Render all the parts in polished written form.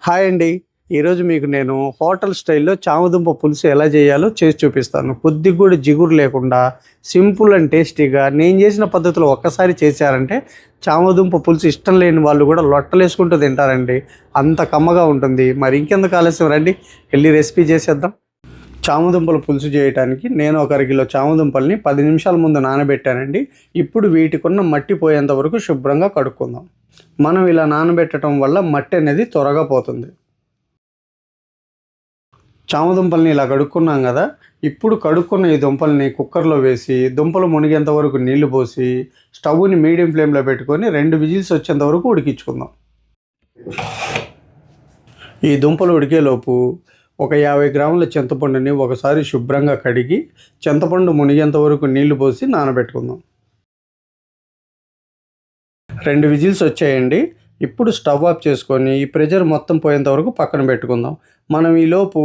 Hi అండి. ఈరోజు మీకు నేను హోటల్ స్టైల్‌లో చామదుంప పులుసు ఎలా చేయాలో చేసి చూపిస్తాను. కొద్దిగా కూడా జిగురు లేకుండా సింపుల్ అండ్ టేస్టీగా నేను చేసిన పద్ధతిలో ఒక్కసారి చేశారంటే చామదుంప పులుసు ఇష్టం లేని వాళ్ళు కూడా లొట్టలేసుకుంటూ తింటారండి. అంత కమ్మగా ఉంటుంది. మరి ఇంకెందుకు ఆలస్యం, రండి వెళ్ళి రెసిపీ చేసేద్దాం. చామదుంపల పులుసు చేయడానికి నేను ఒక అరకిలో చామదుంపల్ని 10 నిమిషాల ముందు నానబెట్టానండి. ఇప్పుడు వీటికున్న మట్టి పోయేంత వరకు శుభ్రంగా కడుక్కుందాం. మనం ఇలా నానబెట్టడం వల్ల మట్టి అనేది త్వరగా పోతుంది. చామదుంపల్ని ఇలా కడుక్కున్నాం కదా, ఇప్పుడు కడుక్కున్న ఈ దుంపల్ని కుక్కర్లో వేసి దుంపలు మునిగేంత వరకు నీళ్లు పోసి స్టవ్ని మీడియం ఫ్లేమ్లో పెట్టుకొని 2 విజిల్స్ వచ్చేంత వరకు ఉడికించుకుందాం. ఈ దుంపలు ఉడికేలోపు ఒక 50 గ్రాముల చింతపండుని ఒకసారి శుభ్రంగా కడిగి చింతపండు మునిగేంత వరకు నీళ్లు పోసి నానబెట్టుకుందాం. 2 విజిల్స్ వచ్చాయండి. ఇప్పుడు స్టవ్ ఆఫ్ చేసుకొని ఈ ప్రెషర్ మొత్తం పోయేంత వరకు పక్కన పెట్టుకుందాం. మనం ఈలోపు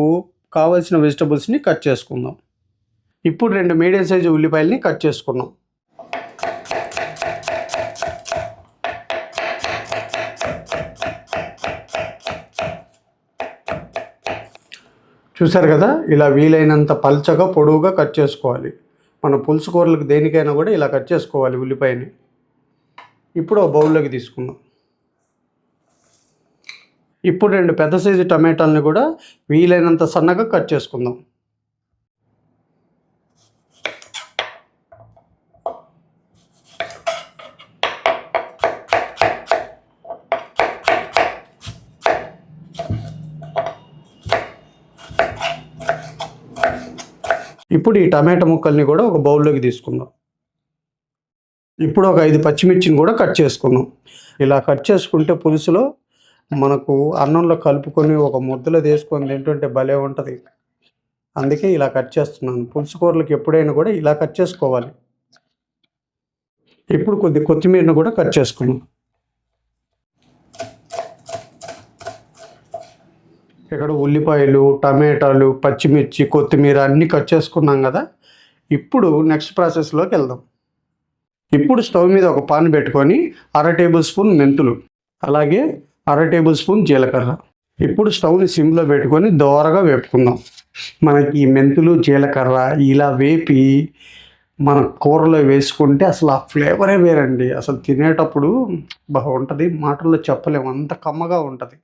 కావాల్సిన వెజిటబుల్స్ని కట్ చేసుకుందాం. ఇప్పుడు 2 మీడియం సైజు ఉల్లిపాయలని కట్ చేసుకున్నాం. చూసారు కదా, ఇలా వీలైనంత పల్చగా పొడవుగా కట్ చేసుకోవాలి. మన పులుసు కూరలకు దేనికైనా కూడా ఇలా కట్ చేసుకోవాలి ఉల్లిపాయని. ఇప్పుడు ఒక బౌల్లోకి తీసుకుందాం. ఇప్పుడు 2 పెద్ద సైజు టమాటాలని కూడా వీలైనంత సన్నగా కట్ చేసుకుందాం. ఇప్పుడు ఈ టమాటా ముక్కల్ని కూడా ఒక బౌల్లోకి తీసుకుందాం. ఇప్పుడు ఒక 5 పచ్చిమిర్చిని కూడా కట్ చేసుకుందాం. ఇలా కట్ చేసుకుంటే పులుసులో మనకు అన్నంలో కలుపుకొని ఒక ముద్దలో తీసుకొని తింటుంటే భలే ఉంటుంది. అందుకే ఇలా కట్ చేస్తున్నాను. పులుసు కూరలకు ఎప్పుడైనా కూడా ఇలా కట్ చేసుకోవాలి. ఇప్పుడు కొద్ది కొత్తిమీరను కూడా కట్ చేసుకున్నాం. ఇక్కడ ఉల్లిపాయలు, టమాటాలు, పచ్చిమిర్చి, కొత్తిమీర అన్నీ కట్ చేసుకున్నాం కదా. ఇప్పుడు నెక్స్ట్ ప్రాసెస్లోకి వెళ్దాం. ఇప్పుడు స్టవ్ మీద ఒక పాన్ పెట్టుకొని 1/2 టేబుల్ స్పూన్ మెంతులు, అలాగే 1/2 టేబుల్ స్పూన్ జీలకర్ర. ఇప్పుడు స్టవ్ని సిమ్లో పెట్టుకొని దోరగా వేపుకుందాం. మనకి ఈ మెంతులు, జీలకర్ర ఇలా వేపి మన కూరలో వేసుకుంటే అసలు ఆ ఫ్లేవరే వేరండి. అసలు తినేటప్పుడు బాగుంటుంది, మాటల్లో చెప్పలేము, అంత కమ్మగా ఉంటుంది.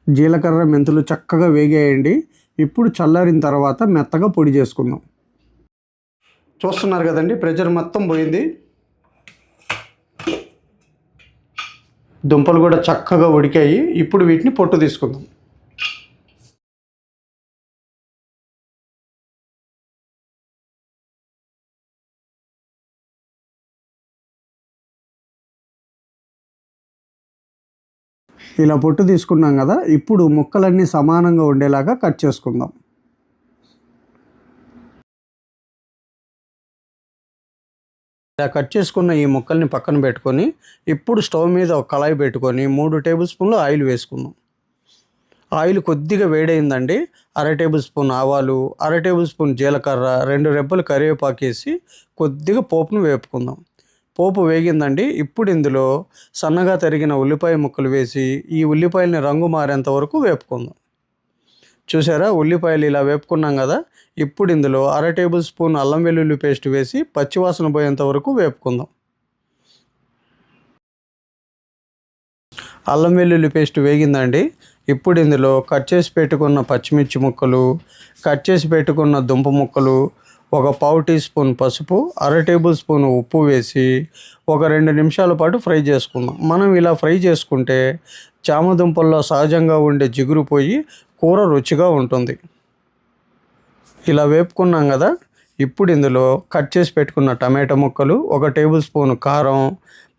జీలకర్ర, మెంతులు చక్కగా వేగేయండి. ఇప్పుడు చల్లారిన తర్వాత మెత్తగా పొడి చేసుకుందాం. చూస్తున్నారు కదండి, ప్రెషర్ మొత్తం పోయింది. దుంపలు కూడా చక్కగా ఉడికాయి. ఇప్పుడు వీటిని పొట్టు తీసుకుందాం. ఇలా పొట్టు తీసుకున్నాం కదా, ఇప్పుడు ముక్కలన్నీ సమానంగా ఉండేలాగా కట్ చేసుకుందాం. ఇలా కట్ చేసుకున్న ఈ ముక్కల్ని పక్కన పెట్టుకొని ఇప్పుడు స్టవ్ మీద ఒక కళాయి పెట్టుకొని 3 టేబుల్ స్పూన్లు ఆయిల్ వేసుకుందాం. ఆయిల్ కొద్దిగా వేడైందండి. 1/2 టేబుల్ స్పూన్ ఆవాలు, 1/2 టేబుల్ స్పూన్ జీలకర్ర, 2 రెబ్బలు కరివేపాకు వేసి కొద్దిగా పోపును వేపుకుందాం. పోపు వేగిందండి. ఇప్పుడు ఇందులో సన్నగా తరిగిన ఉల్లిపాయ ముక్కలు వేసి ఈ ఉల్లిపాయలని రంగు మారేంత వరకు వేపుకుందాం. చూసారా, ఉల్లిపాయలు ఇలా వేపుకున్నాం కదా. ఇప్పుడు ఇందులో 1/2 టేబుల్ స్పూన్ అల్లం వెల్లుల్లి పేస్ట్ వేసి పచ్చివాసన పోయేంత వరకు వేపుకుందాం. అల్లం వెల్లుల్లి పేస్ట్ వేగిందండి. ఇప్పుడు ఇందులో కట్ చేసి పెట్టుకున్న పచ్చిమిర్చి ముక్కలు, కట్ చేసి పెట్టుకున్న దుంప ముక్కలు, ఒక 1/4 టీ స్పూన్ పసుపు, 1/2 టేబుల్ స్పూన్ ఉప్పు వేసి ఒక 2 నిమిషాల పాటు ఫ్రై చేసుకుందాం. మనం ఇలా ఫ్రై చేసుకుంటే చామదుంపల్లో సహజంగా ఉండే జిగురు పోయి కూర రుచిగా ఉంటుంది. ఇలా వేపుకున్నాం కదా. ఇప్పుడు ఇందులో కట్ చేసి పెట్టుకున్న టమాటా ముక్కలు, 1 టేబుల్ స్పూన్ కారం,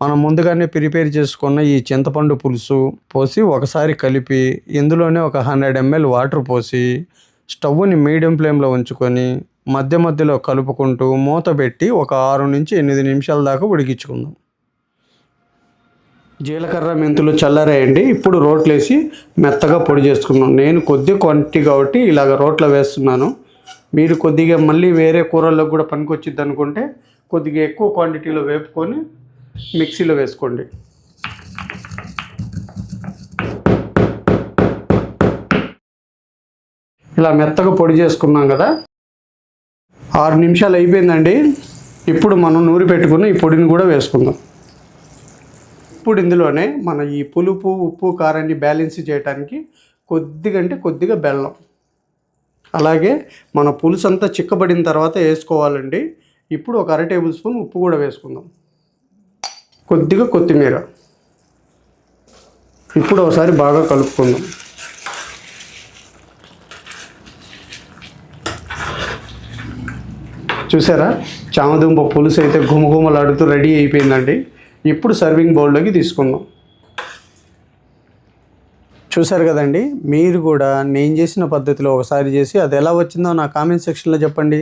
మనం ముందుగానే ప్రిపేర్ చేసుకున్న ఈ చింతపండు పులుసు పోసి ఒకసారి కలిపి ఇందులోనే ఒక 100 ml వాటర్ పోసి స్టవ్ని మీడియం ఫ్లేమ్లో ఉంచుకొని మధ్య మధ్యలో కలుపుకుంటూ మూత పెట్టి ఒక 6 నుంచి 8 నిమిషాల దాకా ఉడికించుకుందాం. జీలకర్ర, మెంతులు చల్లారేయండి. ఇప్పుడు రోట్లో వేసి మెత్తగా పొడి చేసుకున్నాం. నేను కొద్ది క్వాంటిటీ కాబట్టి ఇలాగ రోట్లో వేస్తున్నాను. మీరు కొద్దిగా మళ్ళీ వేరే కూరల్లో కూడా పనికొచ్చిద్ది అనుకుంటే కొద్దిగా ఎక్కువ క్వాంటిటీలో వేపుకొని మిక్సీలో వేసుకోండి. ఇలా మెత్తగా పొడి చేసుకున్నాం కదా, 6 నిమిషాలు అయిపోయిందండి. ఇప్పుడు మనం నూరి పెట్టుకున్న ఈ పొడిని కూడా వేసుకుందాం. ఇప్పుడు ఇందులోనే మన ఈ పులుపు, ఉప్పు, కారాన్ని బ్యాలెన్స్ చేయడానికి కొద్దిగా బెల్లం, అలాగే మన పులుసు అంతా చిక్కబడిన తర్వాత వేసుకోవాలండి. ఇప్పుడు ఒక 1/2 టేబుల్ స్పూన్ ఉప్పు కూడా వేసుకుందాం, కొద్దిగా కొత్తిమీర. ఇప్పుడు ఒకసారి బాగా కలుపుకుందాం. చూసారా, చామదుంప పులుసు అయితే గుమగుమలాడుతూ రెడీ అయిపోయిందండి. ఇప్పుడు సర్వింగ్ బౌల్లోకి తీసుకుందాం. చూసారు కదండి, మీరు కూడా నేను చేసిన పద్ధతిలో ఒకసారి చేసి అది ఎలా వచ్చిందో నా కామెంట్ సెక్షన్లో చెప్పండి.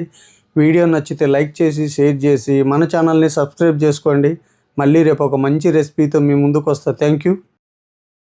వీడియో నచ్చితే లైక్ చేసి, షేర్ చేసి, మన ఛానల్ని సబ్స్క్రైబ్ చేసుకోండి. మళ్ళీ రేపు ఒక మంచి రెసిపీతో మీ ముందుకు వస్తా. Thank you.